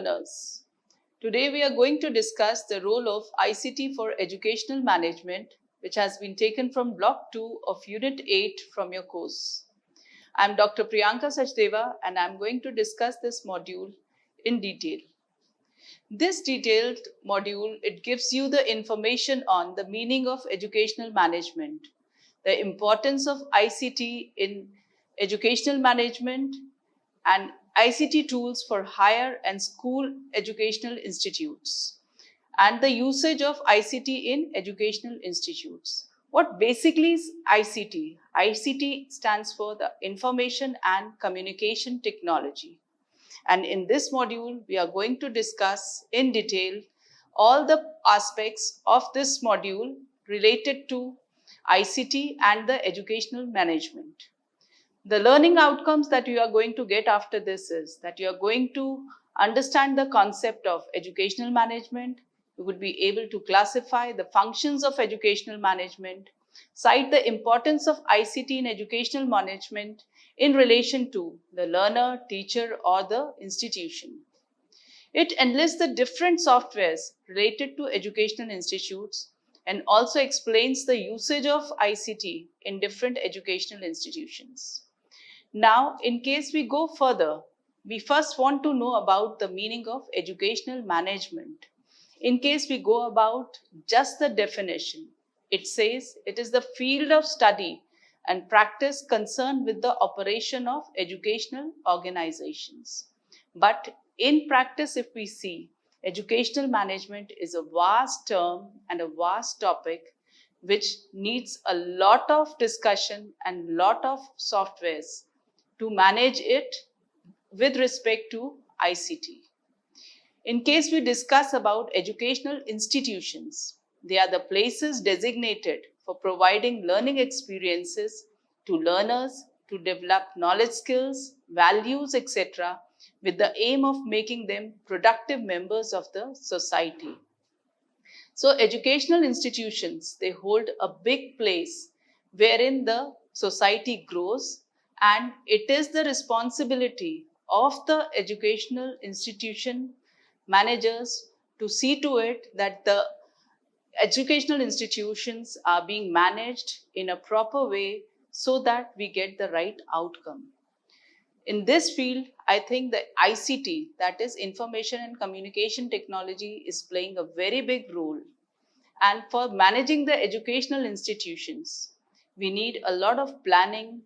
learners. Today we are going to discuss the role of ICT for educational management, which has been taken from Block 2 of Unit 8 from your course. I am Dr. Priyanka Sachdeva and I am going to discuss this module in detail. This detailed module, it gives you the information on the meaning of educational management, the importance of ICT in educational management, and ICT tools for higher and school educational institutes, and the usage of ICT in educational institutes. What basically is ICT? ICT stands for the Information and Communication Technology. And in this module, we are going to discuss in detail all the aspects of this module related to ICT and the educational management. The learning outcomes that you are going to get after this is that you are going to understand the concept of educational management. You would be able to classify the functions of educational management, cite the importance of ICT in educational management in relation to the learner, teacher, or the institution. It enlists the different softwares related to educational institutes and also explains the usage of ICT in different educational institutions. Now, in case we go further, we first want to know about the meaning of educational management. In case we go about just the definition, it says it is the field of study and practice concerned with the operation of educational organizations. But in practice, if we see, educational management is a vast term and a vast topic which needs a lot of discussion and lot of softwares to manage it with respect to ICT. In case we discuss about educational institutions, they are the places designated for providing learning experiences to learners to develop knowledge, skills, values, etc., with the aim of making them productive members of the society. So educational institutions, they hold a big place wherein the society grows, and it is the responsibility of the educational institution managers to see to it that the educational institutions are being managed in a proper way so that we get the right outcome. In this field, I think the ICT, that is Information and Communication Technology, is playing a very big role. And for managing the educational institutions, we need a lot of planning,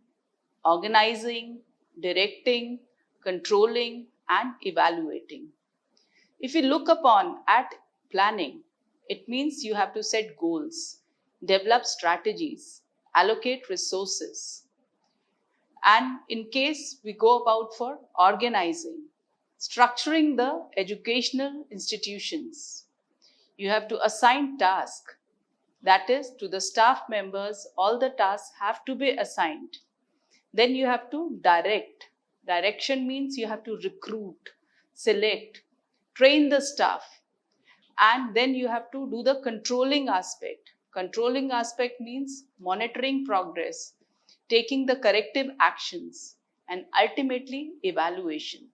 organizing, directing, controlling, and evaluating. If we look upon at planning, it means you have to set goals, develop strategies, allocate resources. And in case we go about for organizing, structuring the educational institutions, you have to assign tasks. That is, to the staff members, all the tasks have to be assigned. Then you have to direct. Direction means you have to recruit, select, train the staff. And then you have to do the controlling aspect. Controlling aspect means monitoring progress, taking the corrective actions, and ultimately evaluation.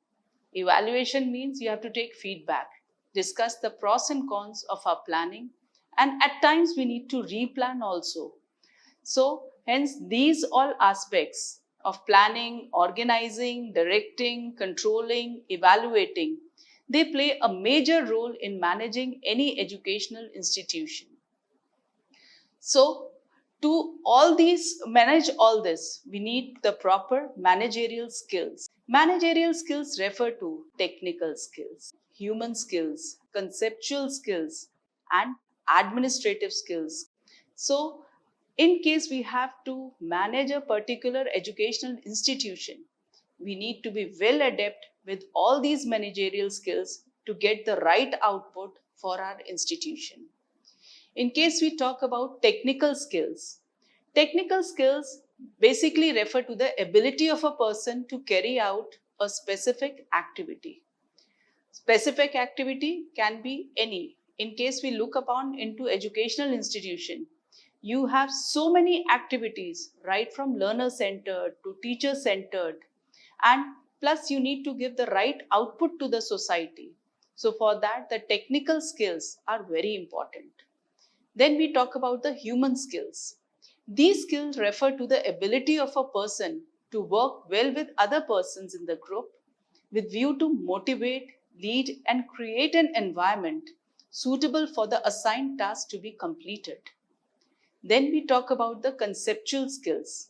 Evaluation means you have to take feedback, discuss the pros and cons of our planning, and at times we need to replan also. So hence these all aspects of planning, organizing, directing, controlling, evaluating, they play a major role in managing any educational institution. So to manage all this, we need the proper managerial skills. Managerial skills refer to technical skills, human skills, conceptual skills, and administrative skills. So in case we have to manage a particular educational institution, we need to be well adept with all these managerial skills to get the right output for our institution. In case we talk about technical skills basically refer to the ability of a person to carry out a specific activity. Specific activity can be any. In case we look upon into educational institution, you have so many activities, right from learner-centered to teacher-centered, and plus you need to give the right output to the society. So for that, the technical skills are very important. Then we talk about the human skills. These skills refer to the ability of a person to work well with other persons in the group with view to motivate, lead, and create an environment suitable for the assigned task to be completed. Then we talk about the conceptual skills.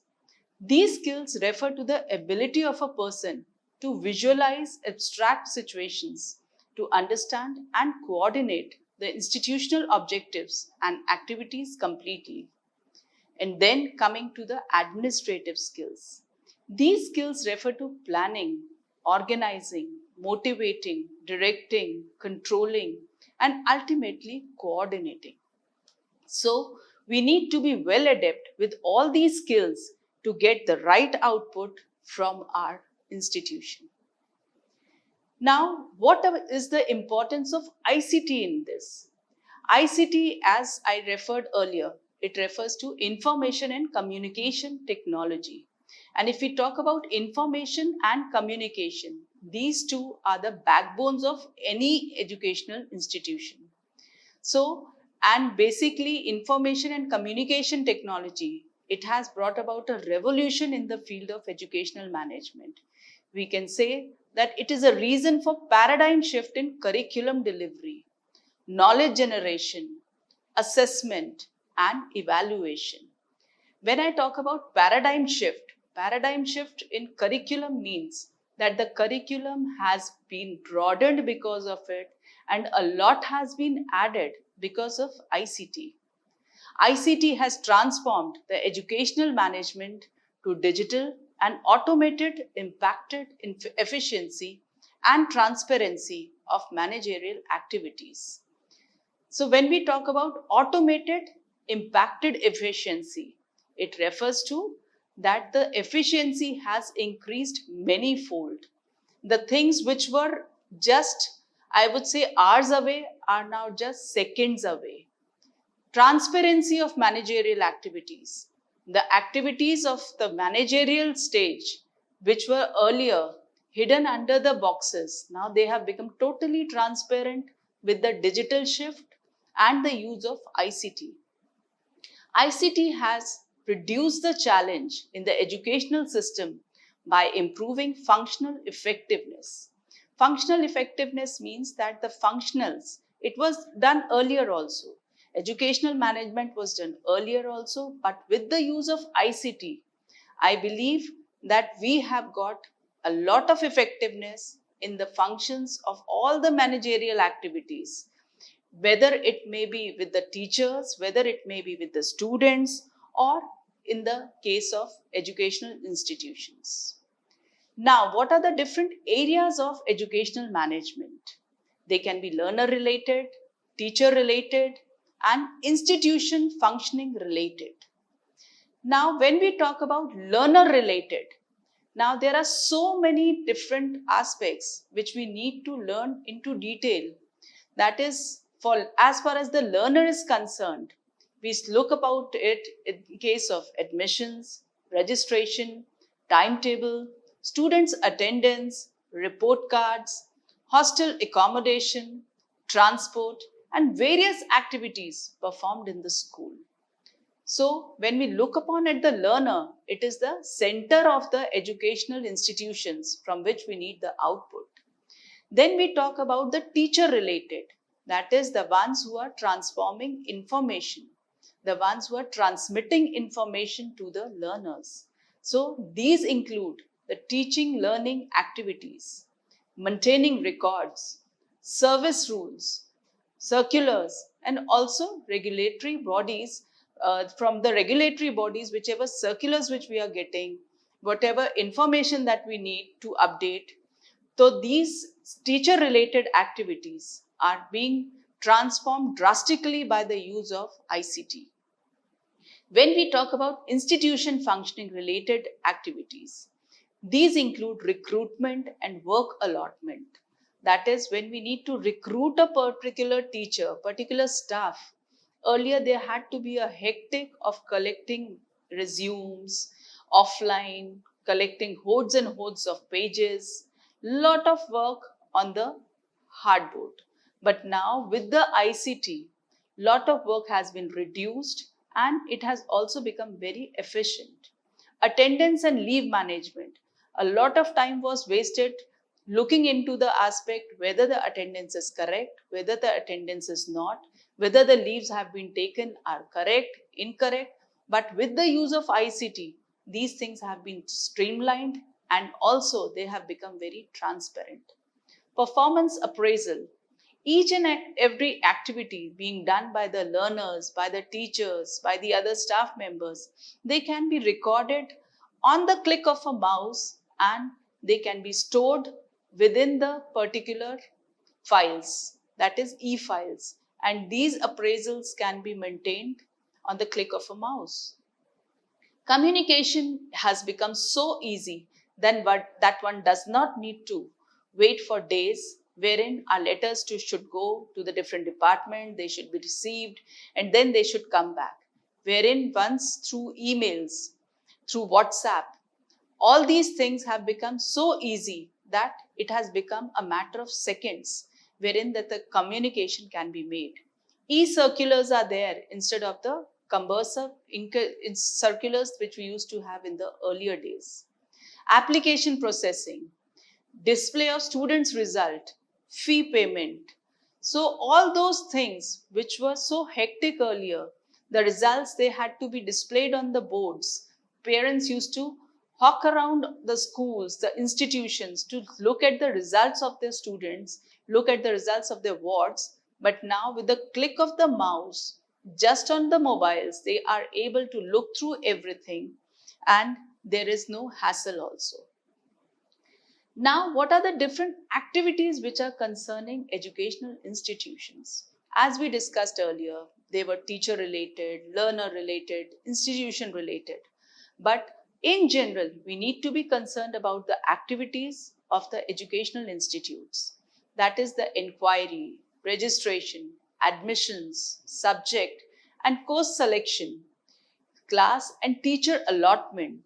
These skills refer to the ability of a person to visualize abstract situations, to understand and coordinate the institutional objectives and activities completely. And then coming to the administrative skills. These skills refer to planning, organizing, motivating, directing, controlling, and ultimately coordinating. So, we need to be well adept with all these skills to get the right output from our institution. Now, what is the importance of ICT in this? ICT, as I referred earlier, it refers to information and communication technology. And if we talk about information and communication, these two are the backbones of any educational institution. So, and basically information and communication technology, it has brought about a revolution in the field of educational management. We can say that it is a reason for paradigm shift in curriculum delivery, knowledge generation, assessment, and evaluation. When I talk about paradigm shift in curriculum means that the curriculum has been broadened because of it and a lot has been added because of ICT. ICT has transformed the educational management to digital and automated, impacted efficiency and transparency of managerial activities. So when we talk about automated impacted efficiency, it refers to that the efficiency has increased many-fold. The things which were just, I would say, hours away are now just seconds away. Transparency of managerial activities. The activities of the managerial stage, which were earlier hidden under the boxes, now they have become totally transparent with the digital shift and the use of ICT. ICT has reduced the challenge in the educational system by improving functional effectiveness. Functional effectiveness means that the functionals, it was done earlier also. Educational management was done earlier also, but with the use of ICT, I believe that we have got a lot of effectiveness in the functions of all the managerial activities, whether it may be with the teachers, whether it may be with the students, or in the case of educational institutions. Now, what are the different areas of educational management? They can be learner related, teacher related, and institution functioning related. Now, when we talk about learner related, now there are so many different aspects which we need to learn into detail. That is, for as far as the learner is concerned, we look about it in case of admissions, registration, timetable, students' attendance, report cards, hostel accommodation, transport, and various activities performed in the school. So, when we look upon at the learner, it is the center of the educational institutions from which we need the output. Then we talk about the teacher related, that is, the ones who are transforming information, the ones who are transmitting information to the learners. So, these include the teaching learning activities, maintaining records, service rules, circulars, and also regulatory bodies. From the regulatory bodies, whichever circulars which we are getting, whatever information that we need to update. So these teacher related activities are being transformed drastically by the use of ICT. When we talk about institution functioning related activities, these include recruitment and work allotment. That is, when we need to recruit a particular teacher, particular staff. Earlier, there had to be a hectic of collecting resumes, offline, collecting hordes and hordes of pages, lot of work on the hardboard. But now with the ICT, lot of work has been reduced and it has also become very efficient. Attendance and leave management. A lot of time was wasted looking into the aspect whether the attendance is correct, whether the attendance is not, whether the leaves have been taken are correct, incorrect. But with the use of ICT, these things have been streamlined and also they have become very transparent. Performance appraisal. Each and every activity being done by the learners, by the teachers, by the other staff members, they can be recorded on the click of a mouse and they can be stored within the particular files, that is e-files. And these appraisals can be maintained on the click of a mouse. Communication has become so easy that one does not need to wait for days wherein our letters should go to the different department, they should be received, and then they should come back. Wherein once through emails, through WhatsApp, all these things have become so easy that it has become a matter of seconds wherein that the communication can be made. E-circulars are there instead of the cumbersome circulars which we used to have in the earlier days. Application processing, display of students' result, fee payment. So all those things which were so hectic earlier, the results they had to be displayed on the boards. Parents used to hawk around the schools, the institutions to look at the results of their students, look at the results of their wards. But now with the click of the mouse, just on the mobiles, they are able to look through everything and there is no hassle also. Now, what are the different activities which are concerning educational institutions? As we discussed earlier, they were teacher related, learner related, institution related. But in general, we need to be concerned about the activities of the educational institutes. That is the inquiry, registration, admissions, subject and course selection, class and teacher allotment.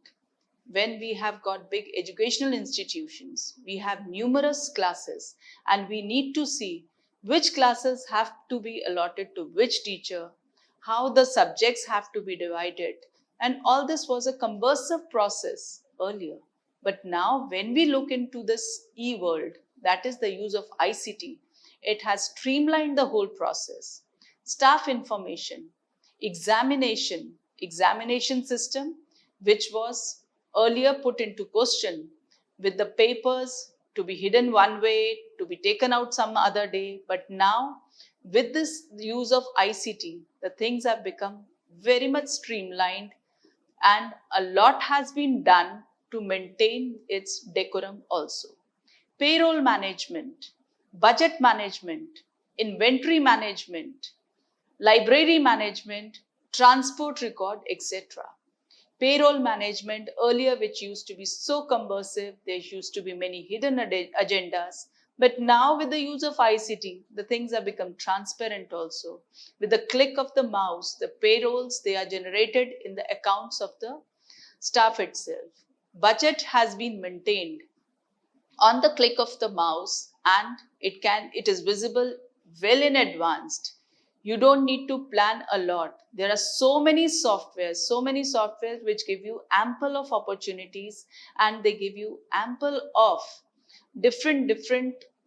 When we have got big educational institutions, we have numerous classes and we need to see which classes have to be allotted to which teacher, how the subjects have to be divided. And all this was a cumbersome process earlier. But now when we look into this e-world, that is the use of ICT, it has streamlined the whole process. Staff information, examination system, which was earlier put into question with the papers to be hidden one way, to be taken out some other day. But now with this use of ICT, the things have become very much streamlined and a lot has been done to maintain its decorum also. Payroll management, budget management, inventory management, library management, transport record, etc. Payroll management earlier, which used to be so cumbersome, there used to be many hidden agendas. But now with the use of ICT, the things have become transparent also. With the click of the mouse, the payrolls, they are generated in the accounts of the staff itself. Budget has been maintained on the click of the mouse and it is visible well in advance. You don't need to plan a lot. There are so many softwares which give you ample of opportunities and they give you ample of different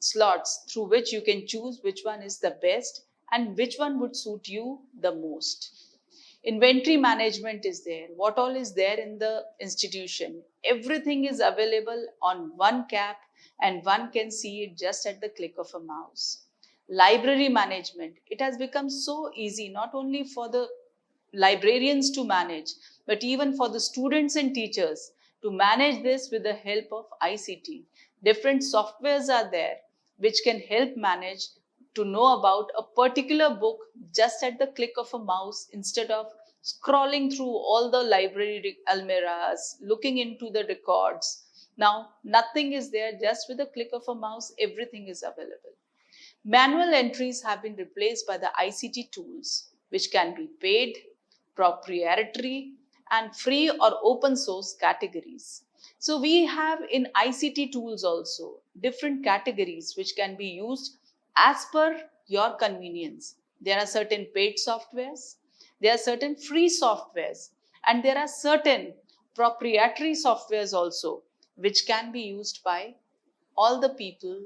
slots through which you can choose which one is the best and which one would suit you the most. Inventory management is there. What all is there in the institution? Everything is available on one cap and one can see it just at the click of a mouse. Library management. It has become so easy, not only for the librarians to manage, but even for the students and teachers to manage this with the help of ICT. Different softwares are there which can help manage to know about a particular book just at the click of a mouse instead of scrolling through all the library almirahs, looking into the records. Now, nothing is there, just with a click of a mouse, everything is available. Manual entries have been replaced by the ICT tools, which can be paid, proprietary, and free or open source categories. So we have in ICT tools also different categories which can be used as per your convenience. There are certain paid softwares, there are certain free softwares, and there are certain proprietary softwares also, which can be used by all the people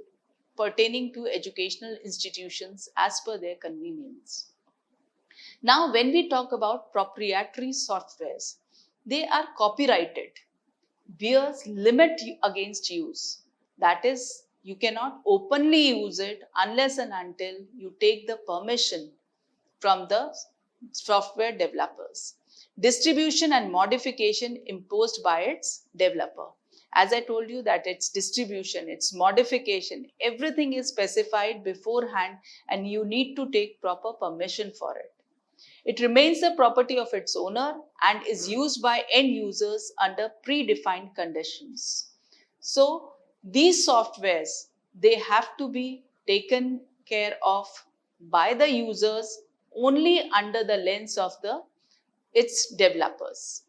pertaining to educational institutions as per their convenience. Now, when we talk about proprietary softwares, they are copyrighted, bears limit against use. That is, you cannot openly use it unless and until you take the permission from the software developers. Distribution and modification imposed by its developer. As I told you that it's distribution, it's modification, everything is specified beforehand and you need to take proper permission for it. It remains the property of its owner and is used by end users under predefined conditions. So these softwares, they have to be taken care of by the users only under the lens of its developers.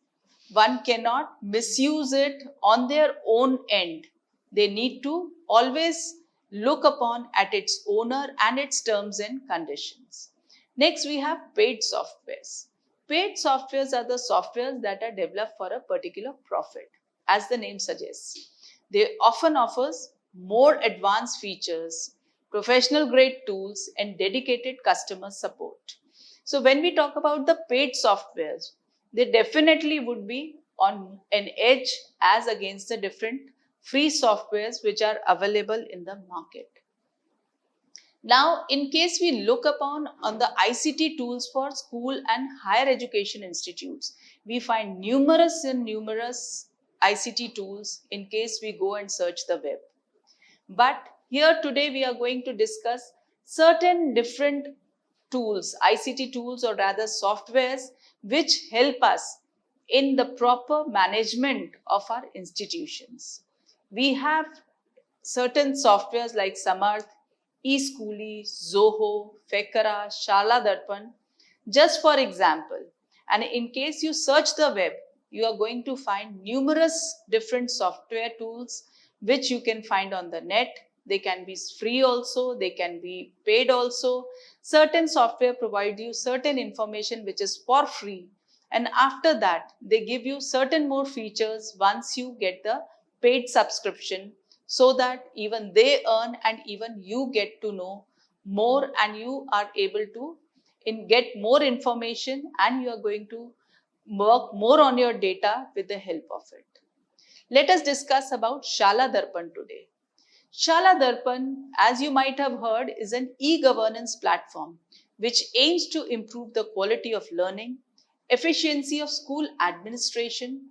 One cannot misuse it on their own end. They need to always look upon at its owner and its terms and conditions. Next, we have paid softwares. Paid softwares are the softwares that are developed for a particular profit, as the name suggests. They often offers more advanced features, professional grade tools, and dedicated customer support. So when we talk about the paid softwares, they definitely would be on an edge as against the different free softwares which are available in the market. Now, in case we look upon on the ICT tools for school and higher education institutes, we find numerous ICT tools in case we go and search the web. But here today we are going to discuss certain different tools, ICT tools or rather softwares, which help us in the proper management of our institutions. We have certain softwares like Samarth, eSchooly, Zoho, Fekara, Shala Darpan, just for example. And in case you search the web, you are going to find numerous different software tools which you can find on the net. They can be free also, they can be paid also. Certain software provide you certain information which is for free. And after that, they give you certain more features once you get the paid subscription, so that even they earn and even you get to know more and you are able to get more information and you are going to work more on your data with the help of it. Let us discuss about Shala Darpan today. Shala Darpan, as you might have heard, is an e-governance platform which aims to improve the quality of learning, efficiency of school administration,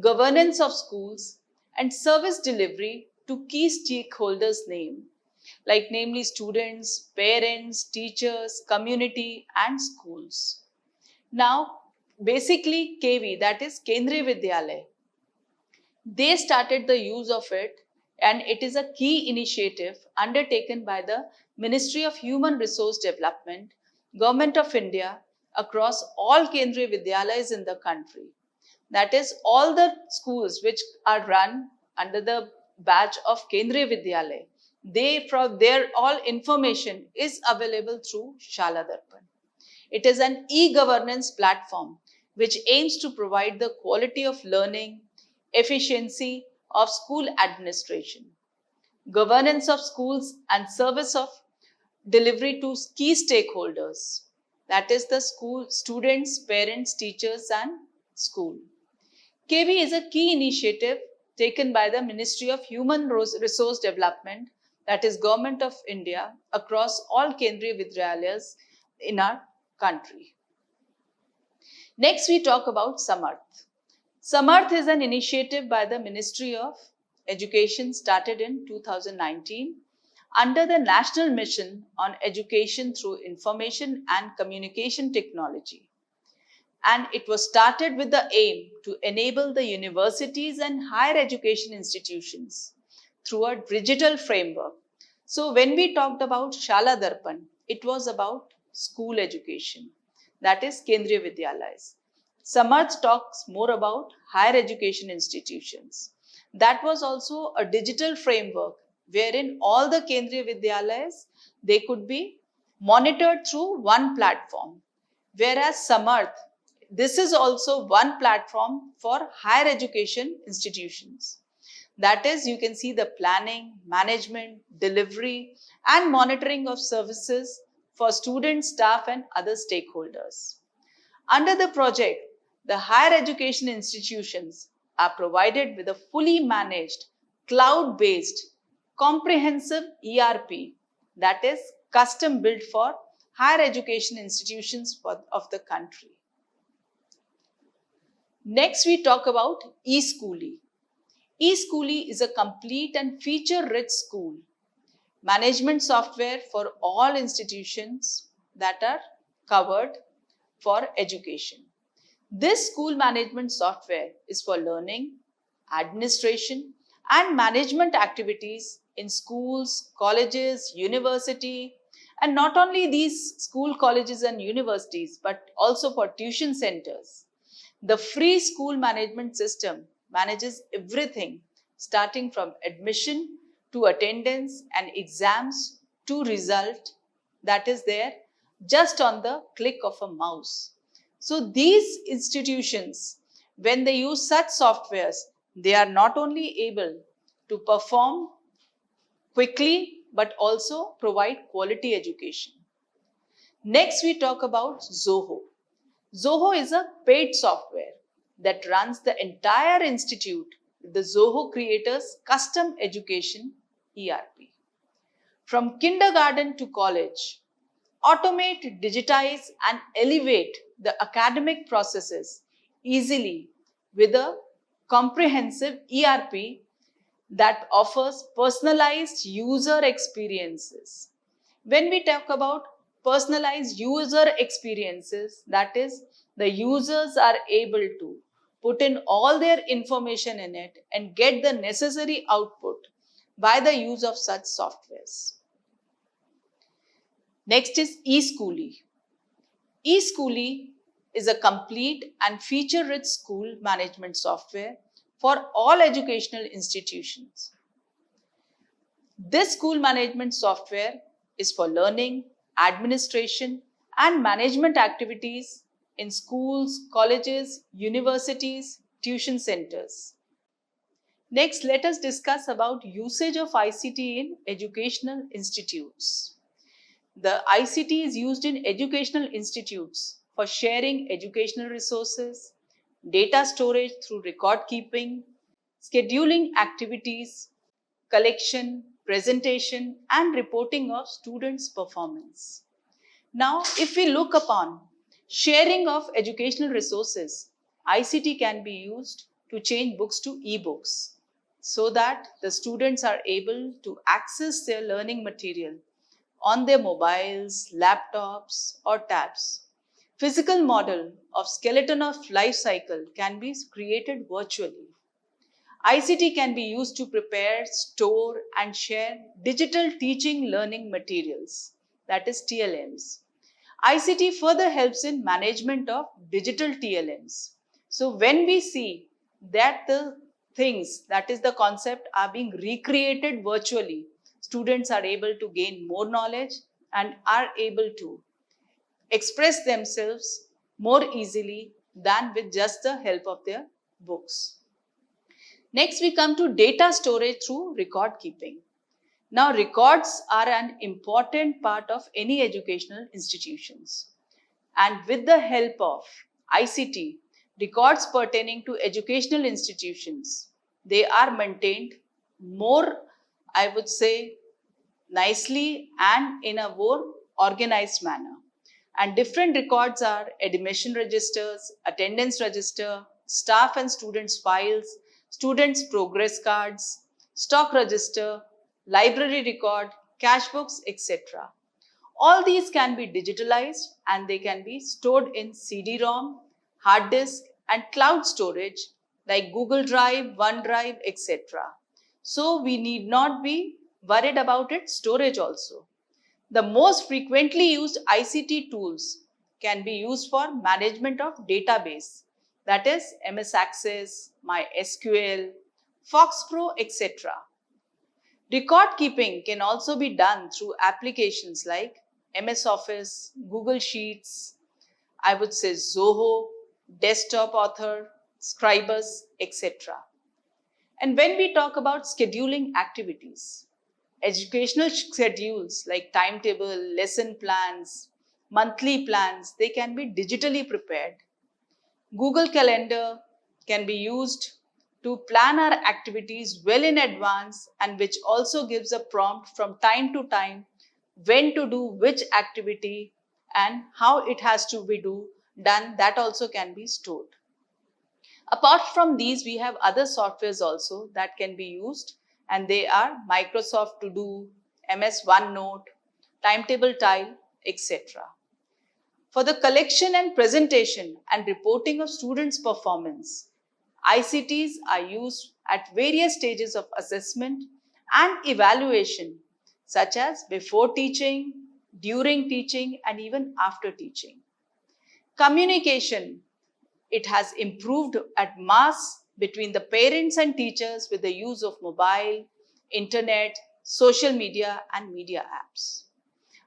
governance of schools, and service delivery to key stakeholders namely students, parents, teachers, community, and schools. Now, basically KV, that is Kendriya Vidyalaya, they started the use of it, and it is a key initiative undertaken by the Ministry of Human Resource Development, Government of India, across all Kendriya Vidyalayas in the country. That is, all the schools which are run under the badge of Kendriya Vidyalaya, their all information is available through Shala Darpan. It is an e-governance platform which aims to provide the quality of learning, efficiency of school administration, governance of schools, and service of delivery to key stakeholders. That is the school, students, parents, teachers, and school. KV is a key initiative taken by the Ministry of Human Resource Development, that is Government of India, across all Kendriya Vidyalayas in our country. Next, we talk about Samarth. Samarth is an initiative by the Ministry of Education started in 2019 under the National Mission on Education through Information and Communication Technology. And it was started with the aim to enable the universities and higher education institutions through a digital framework. So when we talked about Shala Darpan, it was about school education, that is Kendriya Vidyalayas. Samarth talks more about higher education institutions. That was also a digital framework wherein all the Kendriya Vidyalayas, they could be monitored through one platform. Whereas Samarth, this is also one platform for higher education institutions. That is, you can see the planning, management, delivery, and monitoring of services for students, staff, and other stakeholders. Under the project, the higher education institutions are provided with a fully managed, cloud-based, comprehensive ERP that is custom built for higher education institutions of the country. Next, we talk about eSchoolie. eSchoolie is a complete and feature-rich school management software for all institutions that are covered for education. This school management software is for learning, administration, and management activities in schools, colleges, university, and not only these school, colleges, and universities, but also for tuition centers. The free school management system manages everything starting from admission to attendance and exams to result that is there just on the click of a mouse. So these institutions, when they use such softwares, they are not only able to perform quickly but also provide quality education. Next, we talk about Zoho. Zoho is a paid software that runs the entire institute with the Zoho creators' custom education ERP. From kindergarten to college, automate, digitize, and elevate the academic processes easily with a comprehensive ERP that offers personalized user experiences. When we talk about personalized user experiences, that is, the users are able to put in all their information in it and get the necessary output by the use of such softwares. Next is eSchoolie. eSchoolie is a complete and feature-rich school management software for all educational institutions. This school management software is for learning, administration, and management activities in schools, colleges, universities, tuition centers. Next, let us discuss about usage of ICT in educational institutes. The ICT is used in educational institutes for sharing educational resources, data storage through record keeping, scheduling activities, collection, presentation, and reporting of students' performance. Now, if we look upon sharing of educational resources, ICT can be used to change books to e-books so that the students are able to access their learning material on their mobiles, laptops, or tabs. Physical model of skeleton of life cycle can be created virtually. ICT can be used to prepare, store, and share digital teaching learning materials, that is TLMs. ICT further helps in management of digital TLMs. So when we see that the things, that is the concept, are being recreated virtually, students are able to gain more knowledge and are able to express themselves more easily than with just the help of their books. Next, we come to data storage through record keeping. Now, records are an important part of any educational institutions. And with the help of ICT, records pertaining to educational institutions, they are maintained more, I would say, nicely and in a more organized manner. And different records are admission registers, attendance register, staff and students files, students progress cards, stock register, library record, cash books, etc. All these can be digitalized and they can be stored in CD-ROM, hard disk, and cloud storage like Google Drive, OneDrive, etc. So we need not be worried about its storage also. The most frequently used ICT tools can be used for management of database, that is MS Access, MySQL, FoxPro, etc. Record keeping can also be done through applications like MS Office, Google Sheets, I would say Zoho, Desktop Author, Scribus, etc. And when we talk about scheduling activities, educational schedules like timetable, lesson plans, monthly plans, they can be digitally prepared. Google Calendar can be used to plan our activities well in advance, and which also gives a prompt from time to time when to do which activity and how it has to be done. That also can be stored. Apart from these, we have other softwares also that can be used, and they are Microsoft To Do, MS OneNote, Timetable Tile, etc. For the collection and presentation and reporting of students' performance, ICTs are used at various stages of assessment and evaluation, such as before teaching, during teaching, and even after teaching. Communication, it has improved at mass between the parents and teachers with the use of mobile, internet, social media, and media apps.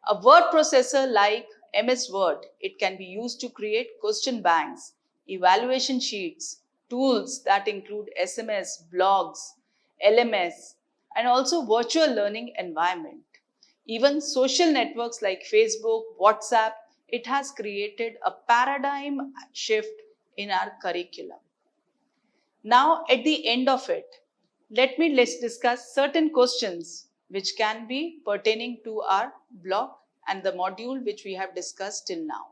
A word processor like MS Word, it can be used to create question banks, evaluation sheets, tools that include SMS, blogs, LMS, and also virtual learning environment. Even social networks like Facebook, WhatsApp, it has created a paradigm shift in our curriculum. Now, at the end of it, let's discuss certain questions which can be pertaining to our block and the module which we have discussed till now.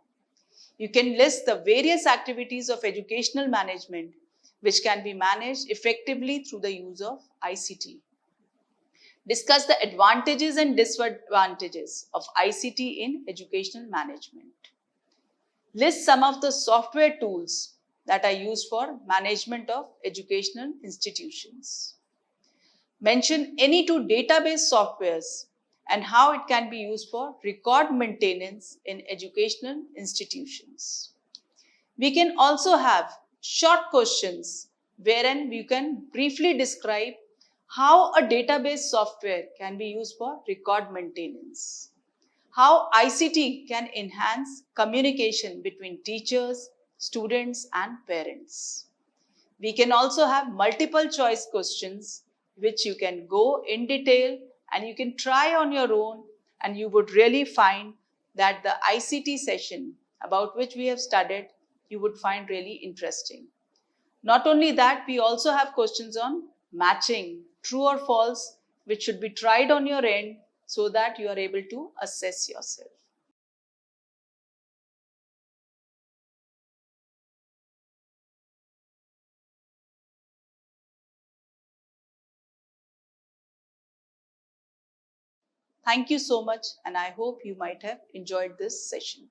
You can list the various activities of educational management which can be managed effectively through the use of ICT. Discuss the advantages and disadvantages of ICT in educational management. List some of the software tools that are used for management of educational institutions. Mention any two database softwares and how it can be used for record maintenance in educational institutions. We can also have short questions wherein you can briefly describe how a database software can be used for record maintenance, how ICT can enhance communication between teachers, students, and parents. We can also have multiple choice questions which you can go in detail and you can try on your own, and you would really find that the ICT session about which we have studied, you would find really interesting. Not only that, we also have questions on matching true or false, which should be tried on your end so that you are able to assess yourself. Thank you so much, and I hope you might have enjoyed this session.